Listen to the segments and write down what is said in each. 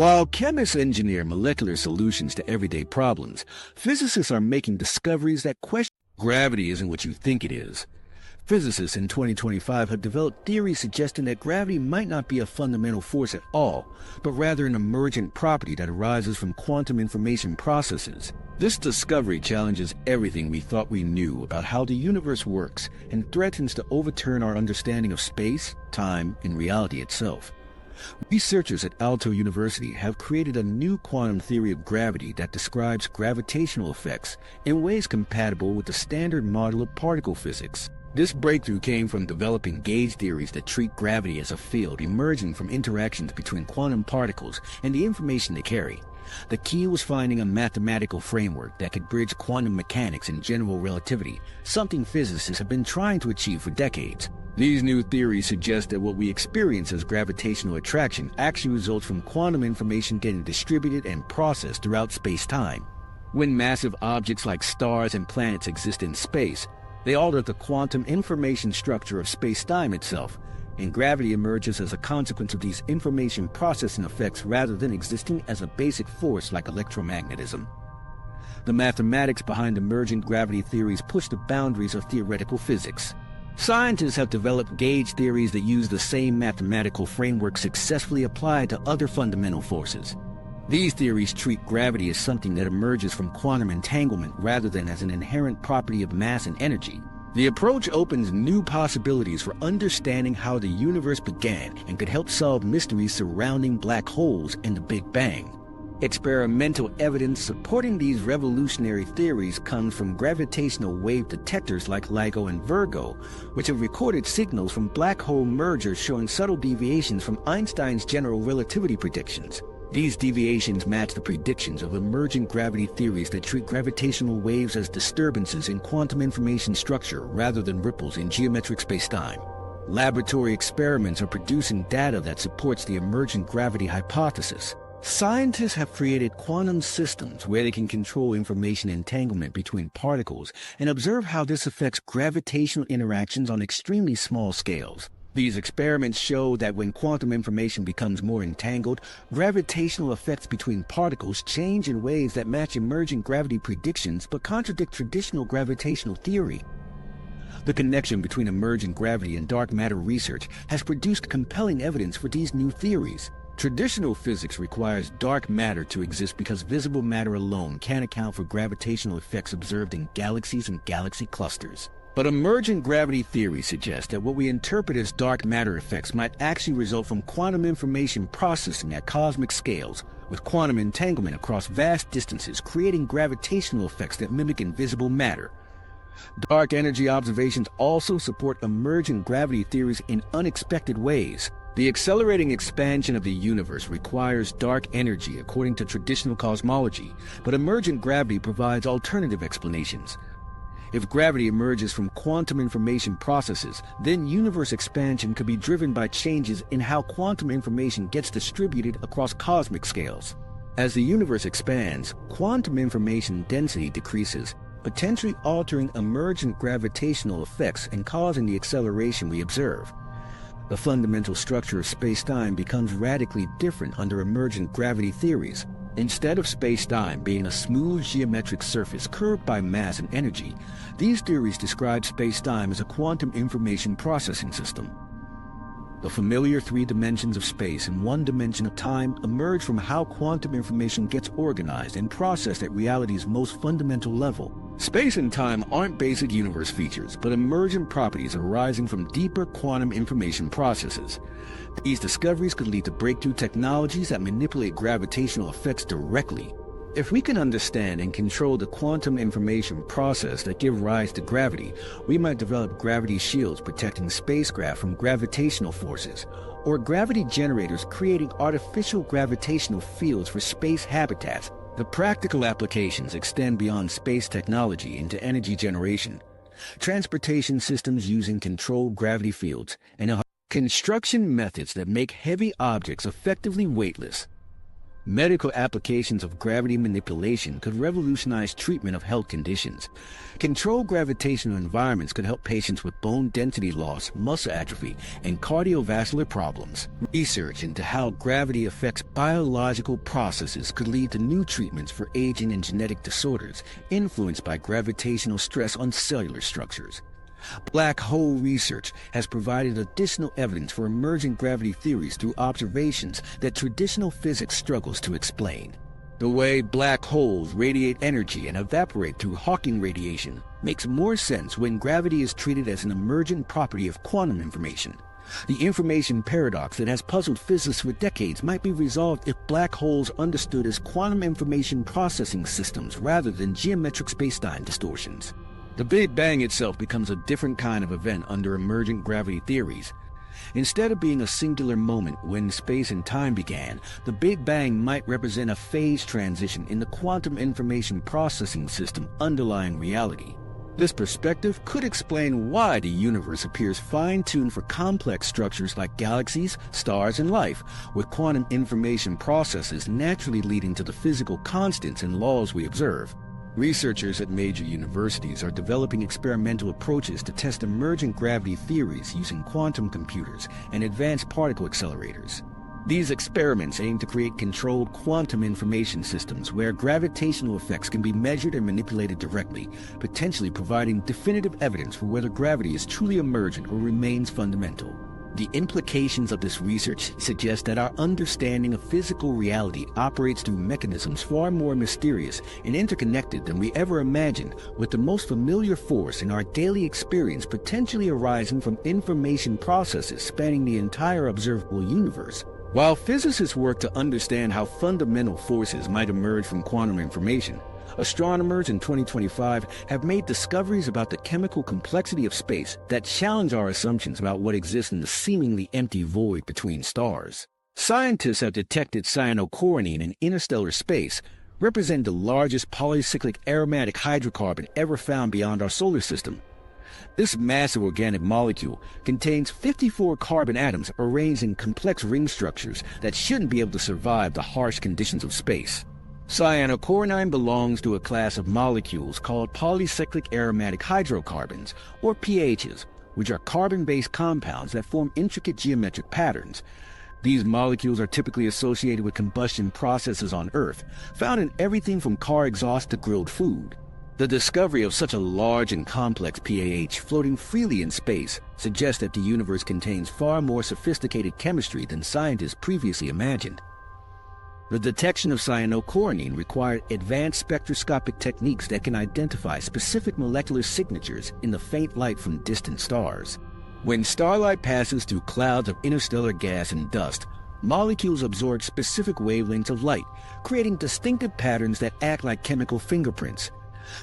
While chemists engineer molecular solutions to everyday problems, physicists are making discoveries that question gravity isn't what you think it is. Physicists in 2025 have developed theories suggesting that gravity might not be a fundamental force at all, but rather an emergent property that arises from quantum information processes. This discovery challenges everything we thought we knew about how the universe works and threatens to overturn our understanding of space, time, and reality itself. Researchers at Aalto University have created a new quantum theory of gravity that describes gravitational effects in ways compatible with the standard model of particle physics. This breakthrough came from developing gauge theories that treat gravity as a field emerging from interactions between quantum particles and the information they carry. The key was finding a mathematical framework that could bridge quantum mechanics and general relativity, something physicists have been trying to achieve for decades. These new theories suggest that what we experience as gravitational attraction actually results from quantum information getting distributed and processed throughout space-time. When massive objects like stars and planets exist in space, they alter the quantum information structure of space-time itself, and gravity emerges as a consequence of these information processing effects rather than existing as a basic force like electromagnetism. The mathematics behind emergent gravity theories push the boundaries of theoretical physics. Scientists have developed gauge theories that use the same mathematical framework successfully applied to other fundamental forces. These theories treat gravity as something that emerges from quantum entanglement rather than as an inherent property of mass and energy. The approach opens new possibilities for understanding how the universe began and could help solve mysteries surrounding black holes and the Big Bang. Experimental evidence supporting these revolutionary theories comes from gravitational wave detectors like LIGO and Virgo, which have recorded signals from black hole mergers showing subtle deviations from Einstein's general relativity predictions. These deviations match the predictions of emergent gravity theories that treat gravitational waves as disturbances in quantum information structure rather than ripples in geometric spacetime. Laboratory experiments are producing data that supports the emergent gravity hypothesis. Scientists have created quantum systems where they can control information entanglement between particles and observe how this affects gravitational interactions on extremely small scales. These experiments show that when quantum information becomes more entangled, gravitational effects between particles change in ways that match emergent gravity predictions but contradict traditional gravitational theory. The connection between emergent gravity and dark matter research has produced compelling evidence for these new theories. Traditional physics requires dark matter to exist because visible matter alone can't account for gravitational effects observed in galaxies and galaxy clusters. But emergent gravity theory suggests that what we interpret as dark matter effects might actually result from quantum information processing at cosmic scales, with quantum entanglement across vast distances creating gravitational effects that mimic invisible matter. Dark energy observations also support emergent gravity theories in unexpected ways. The accelerating expansion of the universe requires dark energy according to traditional cosmology, but emergent gravity provides alternative explanations. If gravity emerges from quantum information processes, then universe expansion could be driven by changes in how quantum information gets distributed across cosmic scales. As the universe expands, quantum information density decreases, potentially altering emergent gravitational effects and causing the acceleration we observe. The fundamental structure of space-time becomes radically different under emergent gravity theories. Instead of space-time being a smooth geometric surface curved by mass and energy, these theories describe space-time as a quantum information processing system. The familiar three dimensions of space and one dimension of time emerge from how quantum information gets organized and processed at reality's most fundamental level. Space and time aren't basic universe features, but emergent properties arising from deeper quantum information processes. These discoveries could lead to breakthrough technologies that manipulate gravitational effects directly. If we can understand and control the quantum information process that give rise to gravity, we might develop gravity shields protecting spacecraft from gravitational forces, or gravity generators creating artificial gravitational fields for space habitats. The practical applications extend beyond space technology into energy generation, transportation systems using controlled gravity fields, and construction methods that make heavy objects effectively weightless. Medical applications of gravity manipulation could revolutionize treatment of health conditions. Controlled gravitational environments could help patients with bone density loss, muscle atrophy, and cardiovascular problems. Research into how gravity affects biological processes could lead to new treatments for aging and genetic disorders influenced by gravitational stress on cellular structures. Black hole research has provided additional evidence for emergent gravity theories through observations that traditional physics struggles to explain. The way black holes radiate energy and evaporate through Hawking radiation makes more sense when gravity is treated as an emergent property of quantum information. The information paradox that has puzzled physicists for decades might be resolved if black holes are understood as quantum information processing systems rather than geometric spacetime distortions. The Big Bang itself becomes a different kind of event under emergent gravity theories. Instead of being a singular moment when space and time began, the Big Bang might represent a phase transition in the quantum information processing system underlying reality. This perspective could explain why the universe appears fine-tuned for complex structures like galaxies, stars, and life, with quantum information processes naturally leading to the physical constants and laws we observe. Researchers at major universities are developing experimental approaches to test emergent gravity theories using quantum computers and advanced particle accelerators. These experiments aim to create controlled quantum information systems where gravitational effects can be measured and manipulated directly, potentially providing definitive evidence for whether gravity is truly emergent or remains fundamental. The implications of this research suggest that our understanding of physical reality operates through mechanisms far more mysterious and interconnected than we ever imagined, with the most familiar force in our daily experience potentially arising from information processes spanning the entire observable universe. While physicists work to understand how fundamental forces might emerge from quantum information, astronomers in 2025 have made discoveries about the chemical complexity of space that challenge our assumptions about what exists in the seemingly empty void between stars. Scientists have detected cyanochlorine in interstellar space, representing the largest polycyclic aromatic hydrocarbon ever found beyond our solar system. This massive organic molecule contains 54 carbon atoms arranged in complex ring structures that shouldn't be able to survive the harsh conditions of space. Cyanochlorine belongs to a class of molecules called polycyclic aromatic hydrocarbons, or PHs, which are carbon-based compounds that form intricate geometric patterns. These molecules are typically associated with combustion processes on Earth, found in everything from car exhaust to grilled food. The discovery of such a large and complex PAH floating freely in space suggests that the universe contains far more sophisticated chemistry than scientists previously imagined. The detection of cyanochlorine required advanced spectroscopic techniques that can identify specific molecular signatures in the faint light from distant stars. When starlight passes through clouds of interstellar gas and dust, molecules absorb specific wavelengths of light, creating distinctive patterns that act like chemical fingerprints.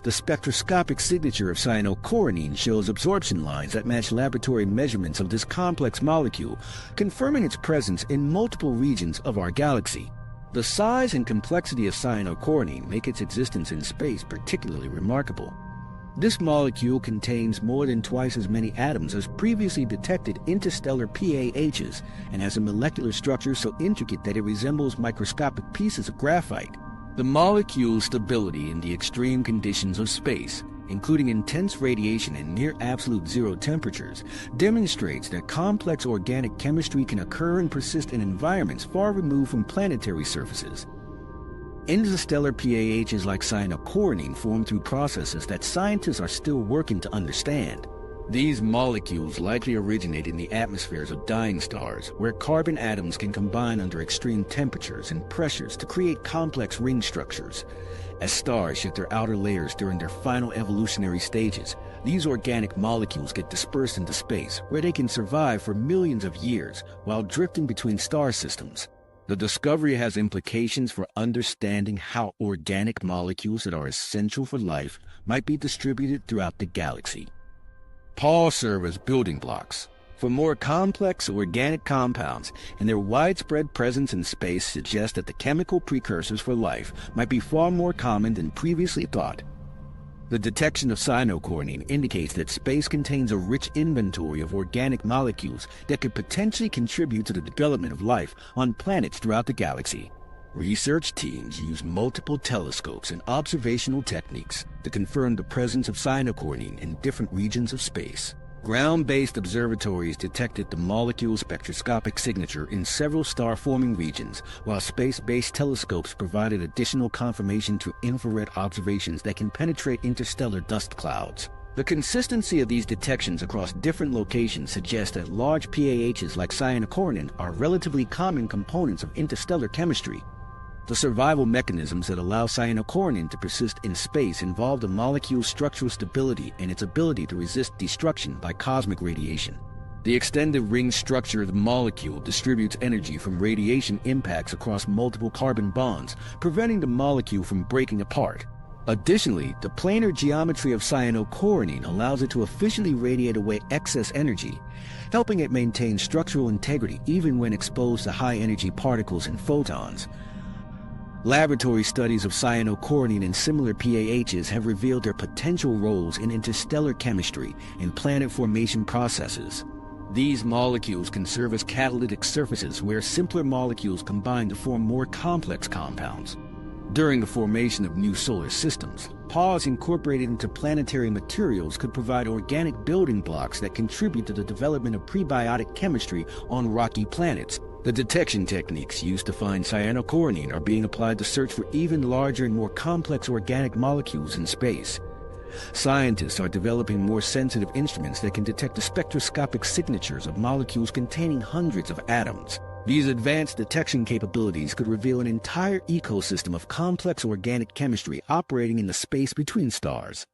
The spectroscopic signature of cyanochlorine shows absorption lines that match laboratory measurements of this complex molecule, confirming its presence in multiple regions of our galaxy. The size and complexity of cyanochlorine make its existence in space particularly remarkable. This molecule contains more than twice as many atoms as previously detected interstellar PAHs and has a molecular structure so intricate that it resembles microscopic pieces of graphite. The molecule's stability in the extreme conditions of space, including intense radiation and near absolute zero temperatures, demonstrates that complex organic chemistry can occur and persist in environments far removed from planetary surfaces. Interstellar PAHs like cyanochlorine form through processes that scientists are still working to understand. These molecules likely originate in the atmospheres of dying stars, where carbon atoms can combine under extreme temperatures and pressures to create complex ring structures. As stars shed their outer layers during their final evolutionary stages, these organic molecules get dispersed into space, where they can survive for millions of years while drifting between star systems. The discovery has implications for understanding how organic molecules that are essential for life might be distributed throughout the galaxy. All serve as building blocks for more complex organic compounds, and their widespread presence in space suggests that the chemical precursors for life might be far more common than previously thought. The detection of cyanochlorine indicates that space contains a rich inventory of organic molecules that could potentially contribute to the development of life on planets throughout the galaxy. Research teams use multiple telescopes and observational techniques to confirm the presence of cyanochromine in different regions of space. Ground-based observatories detected the molecule's spectroscopic signature in several star-forming regions, while space-based telescopes provided additional confirmation through infrared observations that can penetrate interstellar dust clouds. The consistency of these detections across different locations suggests that large PAHs like cyanochromine are relatively common components of interstellar chemistry. The survival mechanisms that allow cyanochromine to persist in space involve the molecule's structural stability and its ability to resist destruction by cosmic radiation. The extended ring structure of the molecule distributes energy from radiation impacts across multiple carbon bonds, preventing the molecule from breaking apart. Additionally, the planar geometry of cyanochromine allows it to efficiently radiate away excess energy, helping it maintain structural integrity even when exposed to high-energy particles and photons. Laboratory studies of cyanochromine and similar PAHs have revealed their potential roles in interstellar chemistry and planet formation processes. These molecules can serve as catalytic surfaces where simpler molecules combine to form more complex compounds. During the formation of new solar systems, pods incorporated into planetary materials could provide organic building blocks that contribute to the development of prebiotic chemistry on rocky planets. The detection techniques used to find cyanochromine are being applied to search for even larger and more complex organic molecules in space. Scientists are developing more sensitive instruments that can detect the spectroscopic signatures of molecules containing hundreds of atoms. These advanced detection capabilities could reveal an entire ecosystem of complex organic chemistry operating in the space between stars.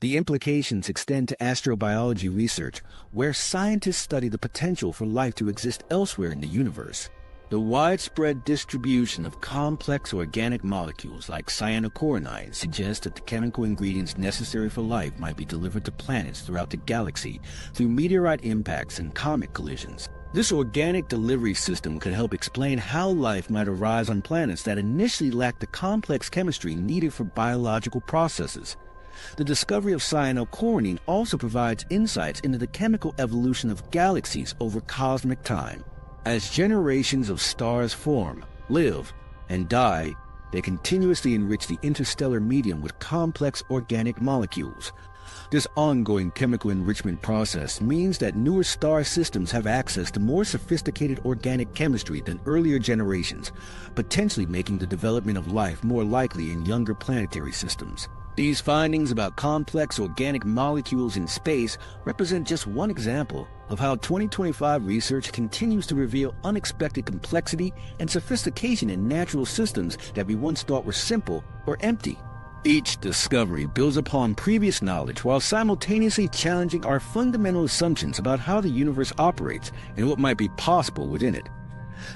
The implications extend to astrobiology research, where scientists study the potential for life to exist elsewhere in the universe. The widespread distribution of complex organic molecules like cyanochromine suggests that the chemical ingredients necessary for life might be delivered to planets throughout the galaxy through meteorite impacts and comet collisions. This organic delivery system could help explain how life might arise on planets that initially lacked the complex chemistry needed for biological processes. The discovery of cyanochromine also provides insights into the chemical evolution of galaxies over cosmic time. As generations of stars form, live, and die, they continuously enrich the interstellar medium with complex organic molecules. This ongoing chemical enrichment process means that newer star systems have access to more sophisticated organic chemistry than earlier generations, potentially making the development of life more likely in younger planetary systems. These findings about complex organic molecules in space represent just one example of how 2025 research continues to reveal unexpected complexity and sophistication in natural systems that we once thought were simple or empty. Each discovery builds upon previous knowledge while simultaneously challenging our fundamental assumptions about how the universe operates and what might be possible within it.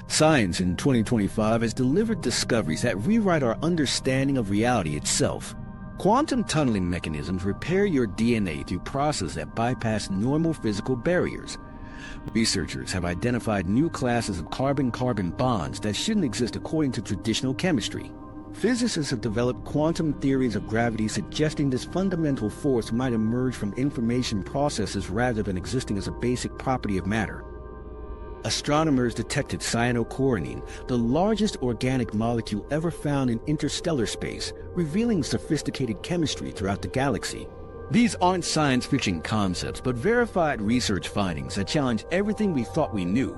Science in 2025 has delivered discoveries that rewrite our understanding of reality itself. Quantum tunneling mechanisms repair your DNA through processes that bypass normal physical barriers. Researchers have identified new classes of carbon-carbon bonds that shouldn't exist according to traditional chemistry. Physicists have developed quantum theories of gravity suggesting this fundamental force might emerge from information processes rather than existing as a basic property of matter. Astronomers detected cyanochromine, the largest organic molecule ever found in interstellar space, revealing sophisticated chemistry throughout the galaxy. These aren't science fiction concepts, but verified research findings that challenge everything we thought we knew.